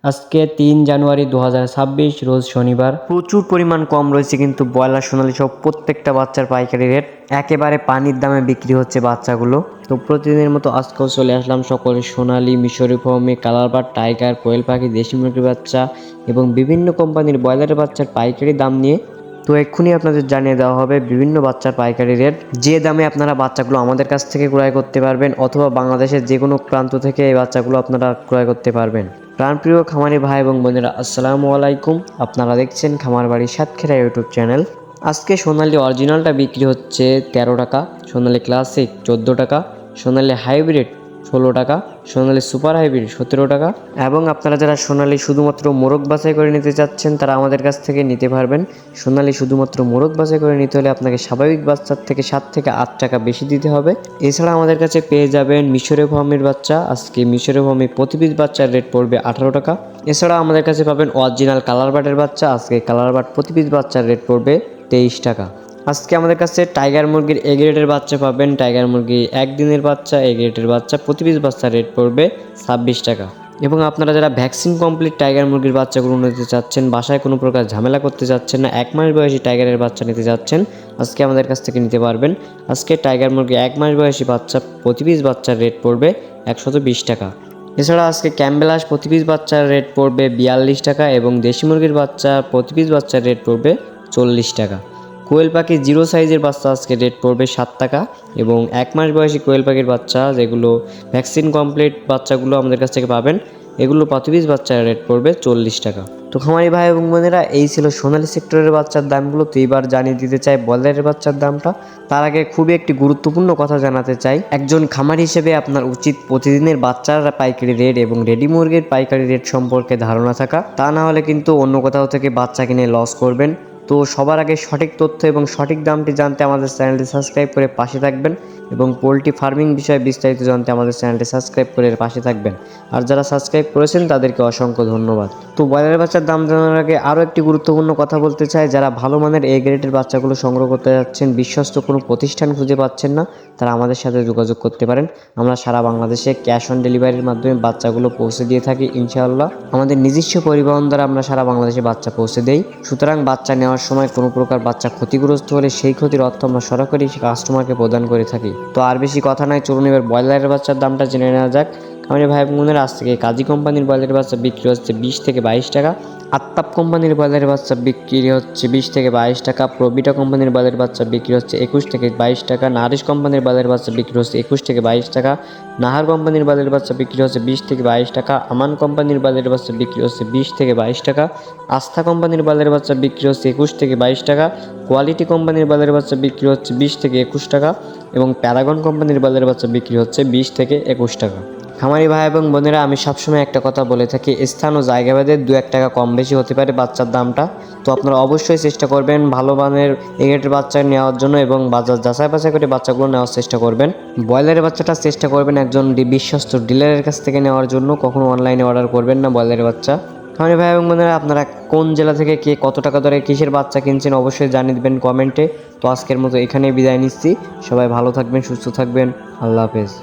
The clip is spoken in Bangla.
আজকে 3 জানুয়ারি 2026 রোজ শনিবার। প্রচুর পরিমাণ কম রয়েছে কিন্তু ব্রয়লার সোনালী সহ প্রত্যেকটা বাচ্চার পাইকারি রেট একেবারে পানির দামে বিক্রি হচ্ছে বাচ্চাগুলো। তো প্রতিদিনের মতো আজকেও চলে আসলাম সকলের সোনালী, মিশরি ফার্মে, কালার বার্ড, টাইগার, কোয়েল পাখি, দেশি মুরগির বাচ্চা এবং বিভিন্ন কোম্পানির ব্রয়লারের বাচ্চার পাইকারি দাম নিয়ে। তো এক্ষুনি আপনাদের জানিয়ে দেওয়া হবে বিভিন্ন বাচ্চার পাইকারি রেট, যে দামে আপনারা বাচ্চাগুলো আমাদের কাছ থেকে ক্রয় করতে পারবেন অথবা বাংলাদেশের যে কোনো প্রান্ত থেকে এই বাচ্চাগুলো আপনারা ক্রয় করতে পারবেন। প্রাণপ্রিয় খামারি ভাই এবং বোনেরা, আসসালামু আলাইকুম। আপনারা দেখছেন খামার বাড়ি সাতক্ষীরা ইউটিউব চ্যানেল। আজকে সোনালী অরিজিনালটা বিক্রি হচ্ছে 13 টাকা, সোনালী ক্লাসিক 14 টাকা, সোনালী হাইব্রিড 16 টাকা, সোনালী সুপার হাইব্রিড 17 টাকা। এবং আপনারা যারা সোনালী শুধুমাত্র মোরগ বাছাই করে নিতে চাচ্ছেন তারা আমাদের কাছ থেকে নিতে পারবেন। সোনালী শুধুমাত্র মোরগ বাছাই করে নিতে হলে আপনাকে স্বাভাবিক বাচ্চার থেকে 7 থেকে 8 টাকা বেশি দিতে হবে। এছাড়া আমাদের কাছে পেয়ে যাবেন মিশরে ফার্মের বাচ্চা। আজকে মিশরে ফার্মে প্রতি পিস বাচ্চার রেট পড়বে 18 টাকা। এছাড়া আমাদের কাছে পাবেন অরিজিনাল কালার বার্ডের বাচ্চা। আজকে কালার বার্ড প্রতি পিস বাচ্চার রেট পড়বে 23 টাকা। আজকে আমাদের কাছে টাইগার মুরগির এ গ্রেডের বাচ্চা পাবেন। টাইগার মুরগি একদিনের বাচ্চা এ গ্রেডের বাচ্চা প্রতি পিস বাচ্চার রেট পড়বে 26 টাকা। এবং আপনারা যারা ভ্যাকসিন কমপ্লিট টাইগার মুরগির বাচ্চাগুলো নিতে চাচ্ছেন, বাসায় কোনো প্রকার ঝামেলা করতে চাচ্ছেন না, 1 মাস বয়সী টাইগারের বাচ্চা নিতে চাচ্ছেন, আজকে আমাদের কাছ থেকে নিতে পারবেন। আজকে টাইগার মুরগি 1 মাস বয়সী বাচ্চা প্রতি পিস বাচ্চার রেট পড়বে 120 টাকা। এছাড়া আজকে ক্যাম্বেলাস প্রতি পিস বাচ্চার রেট পড়বে 42 টাকা এবং দেশি মুরগির বাচ্চা প্রতি পিস বাচ্চার রেট পড়বে 40 টাকা। কোয়েল পাখি জিরো সাইজের বাচ্চা আজকে রেট পড়বে 7 টাকা এবং 1 মাস বয়সী কোয়েল পাখির বাচ্চা যেগুলো ভ্যাকসিন কমপ্লিট বাচ্চাগুলো আমাদের কাছ থেকে পাবেন, এগুলো প্রতি পিস বাচ্চার রেট পড়বে 40 টাকা। তো খামারি ভাই এবং বোনেরা, এই ছিল সোনালী সেক্টরের বাচ্চার দামগুলো। তো এবার জানিয়ে দিতে চাই ব্রয়লারের বাচ্চার দামটা। তার আগে খুবই একটি গুরুত্বপূর্ণ কথা জানাতে চাই। একজন খামারি হিসেবে আপনার উচিত প্রতিদিনের বাচ্চার পাইকারি রেট এবং রেডি মুরগির পাইকারি রেট সম্পর্কে ধারণা থাকা। তা না হলে কিন্তু অন্য কোথাও থেকে বাচ্চা কিনে লস করবেন। তো সবার আগে সঠিক তথ্য এবং সঠিক দামটি জানতে আমাদের চ্যানেলটি সাবস্ক্রাইব করে পাশে থাকবেন এবং পোলট্রি ফার্মিং বিষয়ে বিস্তারিত জানতে আমাদের চ্যানেলটি সাবস্ক্রাইব করে পাশে থাকবেন। আর যারা সাবস্ক্রাইব করেছেন তাদেরকে অসংখ্য ধন্যবাদ। তো ব্রয়লারের বাচ্চার দাম জানার আগে আরও একটি গুরুত্বপূর্ণ কথা বলতে চাই। যারা ভালো মানের এ গ্রেডের বাচ্চাগুলো সংগ্রহ করতে যাচ্ছেন, বিশ্বস্ত কোনো প্রতিষ্ঠান খুঁজে পাচ্ছেন না, তারা আমাদের সাথে যোগাযোগ করতে পারেন। আমরা সারা বাংলাদেশে ক্যাশ অন ডেলিভারির মাধ্যমে বাচ্চাগুলো পৌঁছে দিয়ে থাকি ইনশাআল্লাহ। আমাদের নিজস্ব পরিবহন দ্বারা আমরা সারা বাংলাদেশে বাচ্চা পৌঁছে দেই। সুতরাং বাচ্চা নেওয়ার সময় কোনো প্রকার বাচ্চা ক্ষতিগ্রস্ত হলে সেই ক্ষতির অর্থ আমরা সরাসরি কাস্টমারকে প্রদান করে থাকি। তো আর বেশি কথা নয়, চলুন এবার ব্রয়লারের বাচ্চার দামটা জেনে নেওয়া যাক। খামারি ভাই বোনেরা, আজ থেকে কাজী কোম্পানির ব্রয়লারের বাচ্চা বিক্রি হচ্ছে 20 থেকে 22 টাকা। আত্তাপ কোম্পানির ব্রয়লারের বাচ্চা বিক্রি হচ্ছে 20 থেকে 22 টাকা। প্রবিটা কোম্পানির ব্রয়লারের বাচ্চা বিক্রি হচ্ছে 21 থেকে 22 টাকা। নারিশ কোম্পানির ব্রয়লারের বাচ্চা বিক্রি হচ্ছে 21 থেকে 22 টাকা। নাহার কোম্পানির ব্রয়লারের বাচ্চা বিক্রি হচ্ছে 20 থেকে 22 টাকা। আমান কোম্পানির ব্রয়লারের বাচ্চা বিক্রি হচ্ছে 20 থেকে 22 টাকা। আস্থা কোম্পানির ব্রয়লারের বাচ্চা বিক্রি হচ্ছে 21 থেকে 22 টাকা। কোয়ালিটি কোম্পানির ব্রয়লারের বাচ্চা বিক্রি হচ্ছে 20 থেকে 21 টাকা এবং প্যারাগন কোম্পানির ব্রয়লারের বাচ্চা বিক্রি হচ্ছে 20 থেকে 21 টাকা। খামারি ভাই এবং বোনেরা, আমি সবসময় একটা কথা বলে থাকি, স্থান ও জায়গাভেদে 2-1 টাকা কম বেশি হতে পারে বাচ্চার দামটা। তো আপনারা অবশ্যই চেষ্টা করবেন ভালো মানের এগেটের বাচ্চা নেওয়ার জন্য এবং বাজার যাচাই বাছাই করে বাচ্চাগুলো নেওয়ার চেষ্টা করবেন। ব্রয়লারের বাচ্চাটা চেষ্টা করবেন একজন বিশ্বস্ত ডিলারের কাছ থেকে নেওয়ার জন্য। কখনো অনলাইনে অর্ডার করবেন না ব্রয়লারের বাচ্চা। খামারি ভাই এবং বোনেরা, আপনারা কোন জেলা থেকে কে কত টাকা দরে কিসের বাচ্চা কিনছেন অবশ্যই জানিয়ে দেবেন কমেন্টে। তো আজকের মতো এখানেই বিদায় নিচ্ছি। সবাই ভালো থাকবেন, সুস্থ থাকবেন। আল্লাহ হাফেজ।